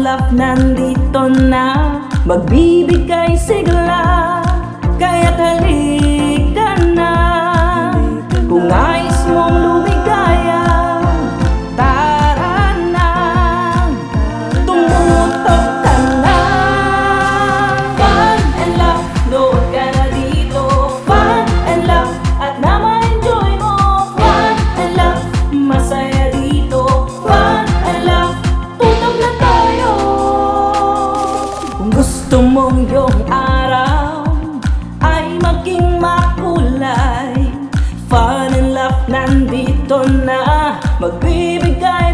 and love nandito na, magbibigay sigla. Kaya't halika na, kung nais mong lumigaya, tara na, tumutok ka na. Fun and love, load ka na dito. Fun and love, at na ma-enjoy mo. Fun and love, masaya dito. Fun and love, tutok na tayo. Kung gusto mong yung araw ay maging makulay, fun and love nandito na, magbibigay